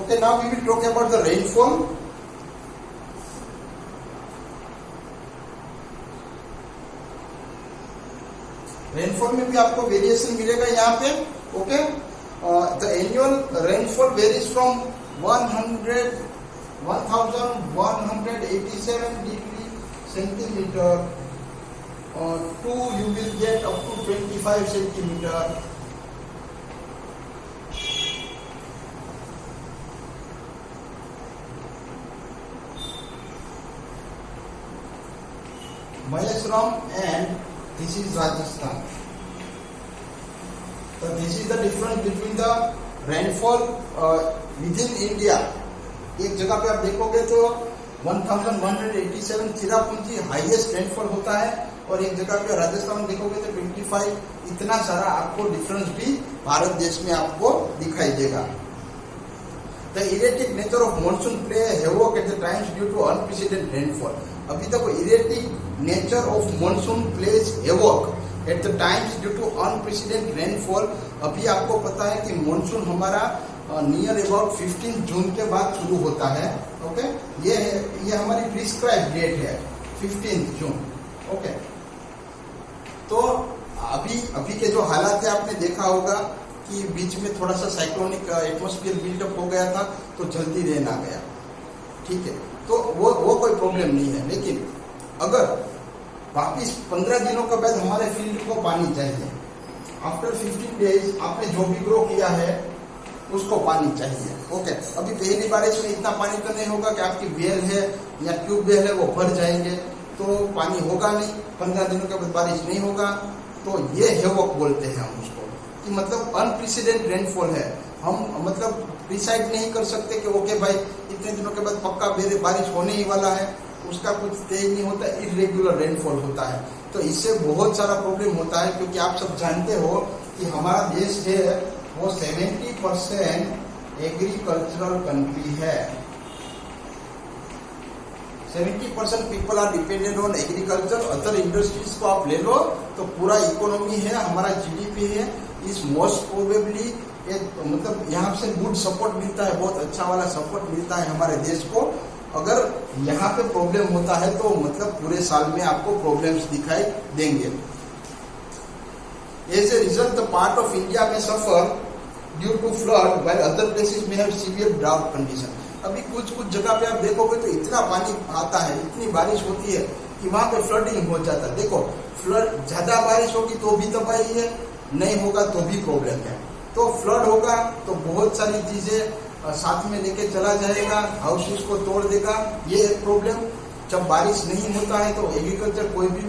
Okay, now we will talk about the rainfall. Rainfall में भी आपको वेरिएशन मिलेगा यहाँ पे. Okay, the annual rainfall varies from 1187 degree centimetre to you will get up to 25 centimeter. Maisaram, and this is Rajasthan. So this is the difference between the rainfall within India. एक जगह पे आप देखोगे तो 1187 Cherrapunji highest rainfall होता है, और एक जगह पे राजस्थान में देखोगे तो 25. इतना सारा आपको डिफरेंस भी भारत देश में आपको दिखाई देगा. The erratic nature of monsoon play havoc at the times due to unprecedented rainfall. अभी तक erratic nature of monsoon plays havoc at the times due to unprecedented rainfall. अभी आपको पता है कि मॉनसून हमारा नियर अबाउट 15 जून के बाद शुरू होता है. ओके, ये हमारी प्रिस्क्राइब डेट है 15 जून. ओके, तो अभी के जो हालात है आपने देखा होगा कि बीच में थोड़ा सा साइक्लोनिक एटमॉस्फेयर बिल्डअप हो गया था, तो जल्दी रेन आ गया. ठीक है, तो वो कोई प्रॉब्लम नहीं है. लेकिन अगर वापिस 15 दिनों के बाद हमारे फील्ड को पानी चाहिए, आफ्टर 15 डेज आपने जो भी ग्रो किया है उसको पानी चाहिए. ओके, अभी पहली बारिश में इतना पानी तो नहीं होगा कि आपकी वेल है या ट्यूबवेल है वो भर जाएंगे, तो पानी होगा नहीं. 15 दिनों के बाद बारिश नहीं होगा, तो ये हैवॉक बोलते हैं हम उसको, कि मतलब अनप्रेसिडेंटेड रेनफॉल है. हम मतलब डिसाइड नहीं कर सकते कि ओके भाई इतने दिनों के बाद पक्का बारिश होने ही वाला है, उसका कुछ तेज नहीं होता, इरेगुलर रेनफॉल होता है. तो इससे बहुत सारा प्रॉब्लम होता है, क्योंकि आप सब जानते हो कि हमारा देश है वो 70% एग्रीकल्चरल कंट्री है. 70% people are dependent on agriculture. Other industries को आप ले लो तो पूरा इकोनॉमी है, हमारा जीडीपी है. इस मोस्ट प्रोबेबली मतलब यहाँ से गुड सपोर्ट मिलता है, बहुत अच्छा वाला सपोर्ट मिलता है हमारे देश को. अगर यहाँ पे प्रॉब्लम होता है तो मतलब पूरे साल में आपको प्रॉब्लम्स दिखाई देंगे. As a result the part of India में suffer due to flood while other places में हैव सीवियर ड्राउट कंडीशन. अभी कुछ जगह पे आप देखोगे तो इतना पानी आता है, इतनी बारिश होती है कि वहां पे फ्लडिंग हो जाता है. देखो, फ्लड ज्यादा बारिश होगी तो भी तबाही है, नहीं होगा तो भी प्रॉब्लम है. तो फ्लड होगा तो बहुत सारी चीजें साथ में लेके चला जाएगा, हाउसेस को तोड़ देगा, ये एक प्रॉब्लम. जब बारिश नहीं होता है तो एग्रीकल्चर कोई भी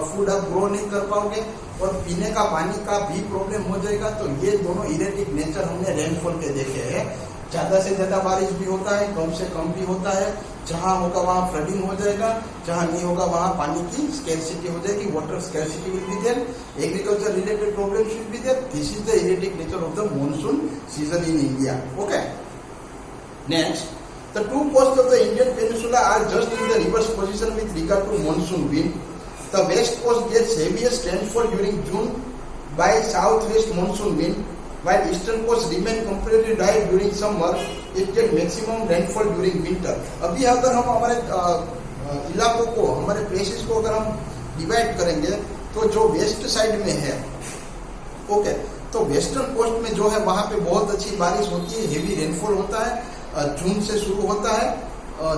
फूड आप ग्रो नहीं कर पाओगे, और पीने का पानी का भी प्रॉब्लम हो जाएगा. तो ये दोनों इरेटिक नेचर हमने रेनफॉल के देखे हैं. ज्यादा से ज्यादा बारिश भी होता है, कम से कम भी होता है. जहां होगा वहां फ्लडिंग हो जाएगा, जहां नहीं होगा वहां पानी की स्कैरसिटी हो जाएगी, water scarcity will be there, agriculture related problems will be there. This is the erratic nature of the monsoon season in India. Okay, next, the two coasts of the Indian peninsula are just in the reverse position with regard to monsoon wind. The west coast gets heaviest rainfall during June by southwest monsoon wind, while eastern coast remain completely dry during summer. It gets maximum rainfall during winter. अभी अगर हम हमारे इलाकों को, हमारे places को अगर हम डिवाइड करेंगे तो जो वेस्ट साइड में है, ओके, तो वेस्टर्न कोस्ट में जो है वहां पे बहुत अच्छी बारिश होती है, हेवी रेनफॉल होता है. जून से शुरू होता है.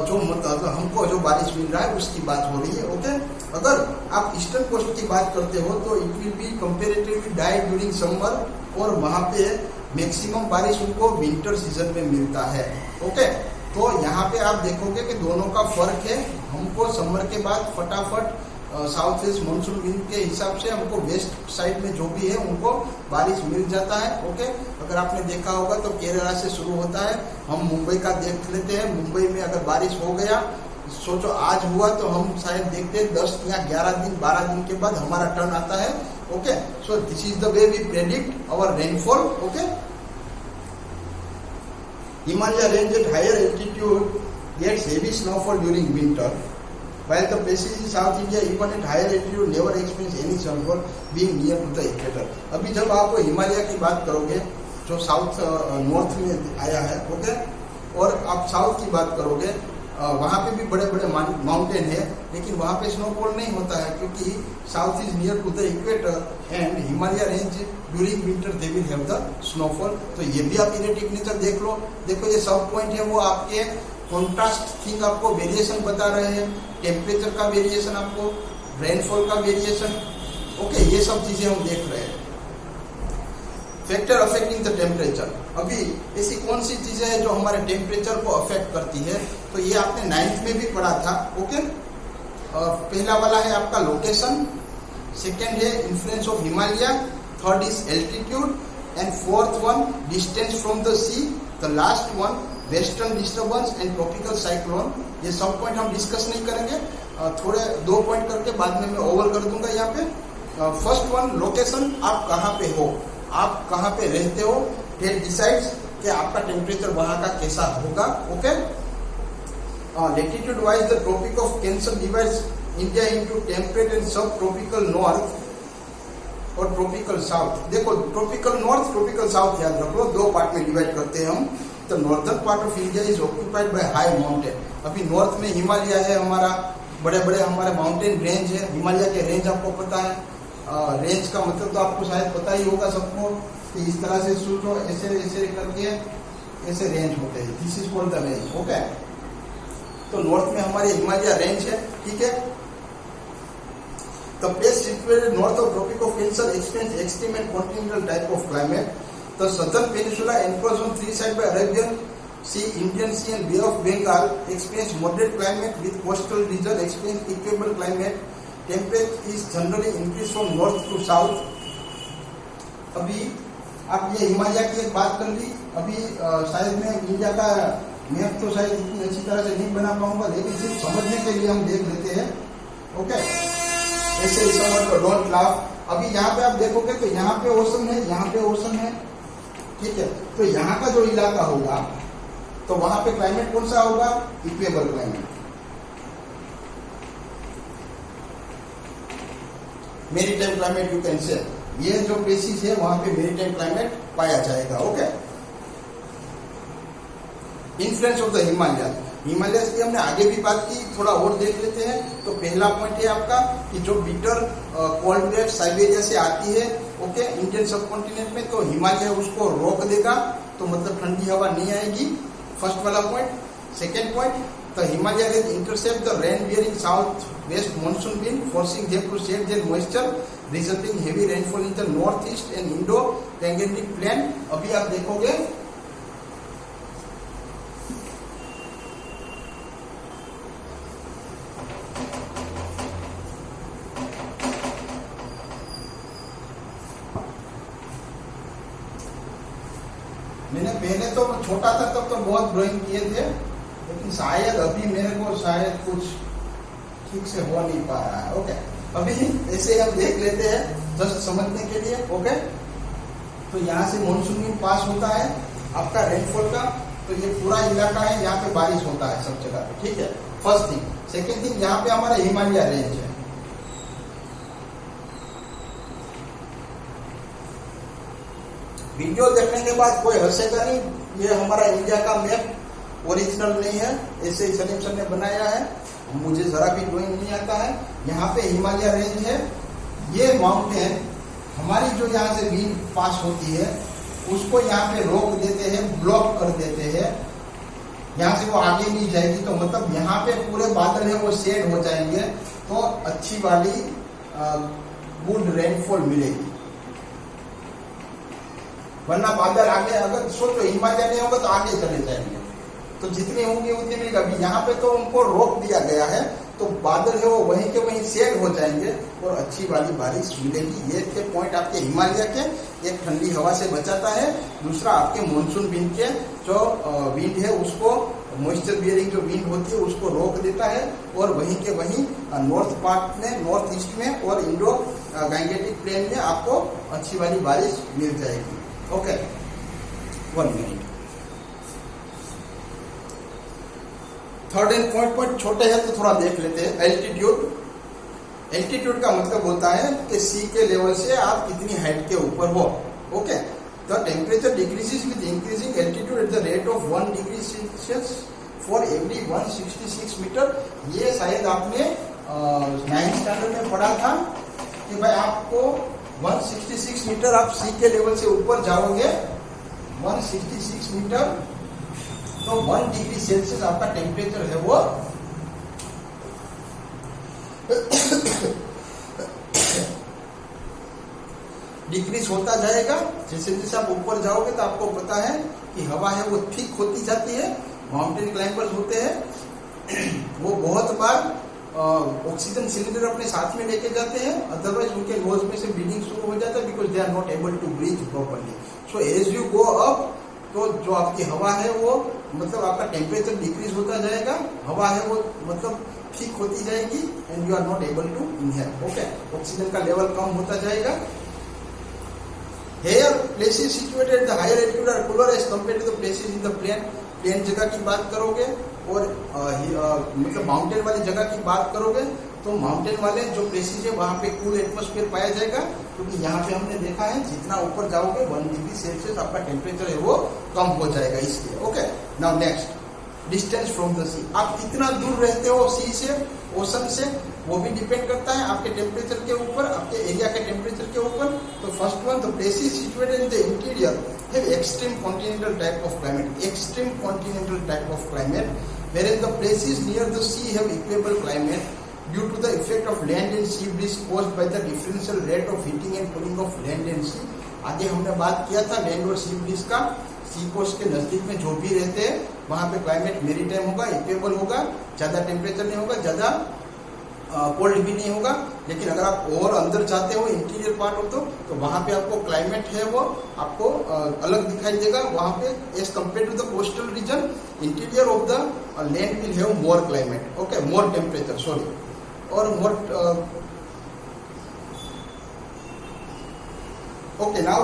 जो मतलब हमको जो बारिश मिल रहा है उसकी बात हो रही है. ओके, अगर आप ईस्टर्न कोस्ट की बात करते हो तो it will be comparatively dry during summer, और वहां पे मैक्सिमम बारिश उनको विंटर सीजन में मिलता है. ओके, तो यहाँ पे आप देखोगे कि दोनों का फर्क है. हमको समर के बाद फटाफट साउथ वेस्ट मानसून विंड के हिसाब से हमको वेस्ट साइड में जो भी है उनको बारिश मिल जाता है. ओके, अगर आपने देखा होगा तो केरला से शुरू होता है. हम मुंबई का देख लेते हैं. मुंबई में अगर बारिश हो गया, सोचो आज हुआ तो हम शायद देखते हैं 10 या 11 दिन 12 दिन के बाद हमारा टर्न आता है. Okay, so this is the way we predict our rainfall. Okay, Himalaya range at higher altitude gets heavy snowfall during winter, while the places in South India even at higher altitude never experience any snowfall being near to the equator. अभी जब आप हिमालय की बात करोगे जो south north में आया है, ओके, और आप साउथ की बात करोगे, वहाँ पे भी बड़े बड़े माउंटेन है, लेकिन वहाँ पे स्नोफॉल नहीं होता है क्योंकि south is near to the equator and Himalaya range during winter they will have the snowfall. तो ये भी आप इरेटिव नेचर देख लो। देखो ये सब पॉइंट है वो आपके कॉन्ट्रास्ट थिंग आपको वेरिएशन बता रहे हैं, टेम्परेचर का वेरिएशन, आपको रेनफॉल का वेरिएशन। ओके, ये सब चीजें हम देख रहे हैं। फैक्टर अफेक्टिंग द टेम्परेचर, अभी ऐसी कौन सी चीजें हैं जो हमारे टेम्परेचर को अफेक्ट करती है, तो ये आपने 9th में भी पढ़ा था। ओके, पहला वाला है आपका लोकेशन, सेकेंड है influence of Himalaya, third is altitude and fourth one distance from the sea, the last one western disturbance and tropical cyclone. ये सब पॉइंट हम डिस्कस नहीं करेंगे, थोड़े 2 पॉइंट करके बाद में मैं ओवर कर दूंगा यहाँ पे। फर्स्ट वन लोकेशन, आप कहाँ पे हो, आप कहाँ पे रहते हो, डेट डिसाइड्स कि आपका टेम्परेचर वहां का कैसा होगा। Okay, latitude wise the tropic of cancer divides India into temperate and subtropical north और ट्रॉपिकल साउथ। देखो ट्रॉपिकल नॉर्थ, ट्रॉपिकल साउथ याद रख लो, 2 पार्ट में डिवाइड करते हैं हम। तो northern part of India is occupied by high mountain. अभी नॉर्थ में हिमालय है हमारा, बड़े बड़े हमारे माउंटेन रेंज है। हिमालय के रेंज आपको पता है, रेंज का मतलब तो आपको शायद पता ही होगा सबको कि इस तरह से सोचो, ऐसे ऐसे करके ऐसे रेंज होते हैं, this is called the range. Okay, तो नॉर्थ में हमारे हिमालय रेंज है, ठीक है। The place situated north of tropic of cancer experience extreme and continental type of climate. The southern peninsula enclosed on 3 side by Arabian sea, Indian sea and bay of Bengal experience moderate climate with coastal region experience equable climate. Temperature is generally increase from north to south. अभी आप ये हिमालय की एक बात कर ली, अभी शायद मैं इंडिया का मैप तो शायद इतनी अच्छी तरह से नहीं बना पाऊंगा, लेकिन सिर्फ समझने के लिए हम देख लेते हैं। ओके, ऐसे ही समझ, डोंट लाफ। अभी यहाँ पे आप देखोगे तो यहाँ पे ओशन है, यहाँ पे ओशन है, ठीक है। तो यहाँ का जो इलाका होगा तो वहां पे क्लाइमेट कौन सा होगा, equal climate, maritime climate you can say. ये जो प्लेसेस है वहां पे मेरीटाइम क्लाइमेट पाया जाएगा। Okay, influence of the Himalaya, Himalaya की हमने आगे भी बात की, थोड़ा और देख लेते हैं। तो पहला पॉइंट है आपका कि जो बिटर कोल्ड वेव साइबेरिया से आती है, ओके, इंडियन सबकॉन्टिनेंट में, तो हिमालय उसको रोक देगा, तो मतलब ठंडी हवा नहीं आएगी, फर्स्ट वाला point. Second point, the Himalaya will intercept the rain-bearing south-west monsoon wind, forcing them to shed their moisture, resulting heavy rainfall in the northeast and Indo-Gangetic plain। अभी आप देखोगे मैंने पहले तो छोटा था तब तो बहुत ड्राइंग किए थे, लेकिन शायद अभी मेरे को शायद कुछ ठीक से हो नहीं पा रहा है। ओके, अभी ऐसे हम देख लेते हैं जस्ट समझने के लिए। ओके, तो यहाँ से मानसून विंड पास होता है आपका रेनफॉल का, तो ये पूरा इलाका है, यहाँ पे बारिश होता है सब जगह पे, ठीक है, फर्स्ट थिंग। सेकेंड थिंग, यहाँ पे हमारा हिमालय रेंज है। वीडियो देखने के बाद कोई हंसेगा नहीं, ये हमारा इंडिया का मैप ओरिजिनल नहीं है, ऐसे ही सलीम सर ने बनाया है, मुझे जरा भी ड्राइंग नहीं आता है। यहाँ पे हिमालय रेंज है, ये माउंटेन हमारी जो यहाँ से विंड पास होती है उसको यहाँ पे रोक देते हैं, ब्लॉक कर देते हैं, यहाँ से वो आगे नहीं जाएगी। तो मतलब यहाँ पे पूरे बादल है वो शेड हो जाएंगे, तो अच्छी वाली गुड रेनफॉल मिलेगी। वरना बादल आगे, अगर सोचो हिमालय नहीं होगा तो आगे चले जाएंगे, तो जितनी होंगी उतनी मिलेगी। अभी यहाँ पे तो उनको रोक दिया गया है, तो बादल है वो वहीं के वहीं सेट हो जाएंगे और अच्छी वाली बारिश मिलेगी। ये थे पॉइंट आपके हिमालय के, एक ठंडी हवा से बचाता है, दूसरा आपके मानसून विंड के जो विंड है उसको, मॉइस्चर बियरिंग जो विंड होती है उसको रोक देता है, और वहीं के वहीं नॉर्थ पार्ट में, नॉर्थ ईस्ट में और इंडो गैंगेटिक प्लेन में आपको अच्छी वाली बारिश मिल जाएगी। Okay, 1 minute. Third and fourth point छोटे हैं तो थोड़ा देख लेते हैं। एल्टीट्यूड, एल्टीट्यूड का मतलब होता है कि सी के लेवल से आप कितनी हाइट के ऊपर हो। Okay, the temperature decreases with increasing altitude at the rate of 1 degree Celsius for every 166 metre. ये शायद आपने 9th स्टैंडर्ड में पढ़ा था कि भाई आपको 166 मीटर आप सी के लेवल से ऊपर जाओगे, 166 मीटर, तो 1 डिग्री सेल्सियस आपका टेम्परेचर है वो डिक्रीज होता जाएगा। जैसे जैसे आप ऊपर जाओगे तो आपको पता है कि हवा है वो थिक होती जाती है। माउंटेन क्लाइंबर्स होते हैं वो बहुत बार ऑक्सीजन सिलेंडर अपने साथ में लेके जाते हैं, अदरवाइज उनके नोज में से ब्रीदिंग शुरू हो जाता है because they are not able to breathe properly. So as you go up, तो जो आपकी हवा है वो मतलब आपका टेम्परेचर डिक्रीज होता जाएगा, हवा है वो मतलब ठीक होती जाएगी and you are not able to inhale. Okay, oxygen का लेवल कम होता जाएगा। Here places situated the higher altitude are cooler as compared to the places in the plain. Plain जगह की बात करोगे और मतलब माउंटेन वाली जगह की बात करोगे तो माउंटेन वाले जो प्लेसेस है वहां पे कूल एटमॉस्फेयर पाया जाएगा, क्योंकि यहाँ पे हमने देखा है जितना ऊपर जाओगे 1 डिग्री सेल्सियस आपका टेम्परेचर है वो कम हो जाएगा इसलिए। Okay, now next, distance from the sea. आप कितना दूर रहते हो सी से, ओशन से, वो भी डिपेंड करता है आपके टेम्परेचर के ऊपर, आपके एरिया के टेम्परेचर के ऊपर। तो first one, the places situated in the interior have extreme continental type of climate. Extreme continental type of climate, whereas the places near the sea have equable climate due to the effect of land and sea breeze caused by the differential rate of heating and cooling of land and sea। आगे हमने बात किया था land और sea breeze का। सी coast के नजदीक में जो भी रहते हैं वहां पे क्लाइमेट मेरीटाइम होगा, इक्वेबल होगा, ज्यादा टेम्परेचर नहीं होगा, ज्यादा कोल्ड भी नहीं होगा। लेकिन अगर आप और अंदर जाते हो, इंटीरियर पार्ट हो, तो वहां पे आपको क्लाइमेट है वो आपको अलग दिखाई देगा। वहां पे as compare to the coastal region, interior of the land will have more climate, okay, more temperature, sorry, और more. Okay, now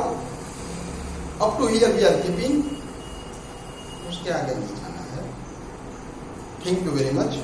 up to here we are keeping, उसके आगे नहीं जाना है। Thank you very much.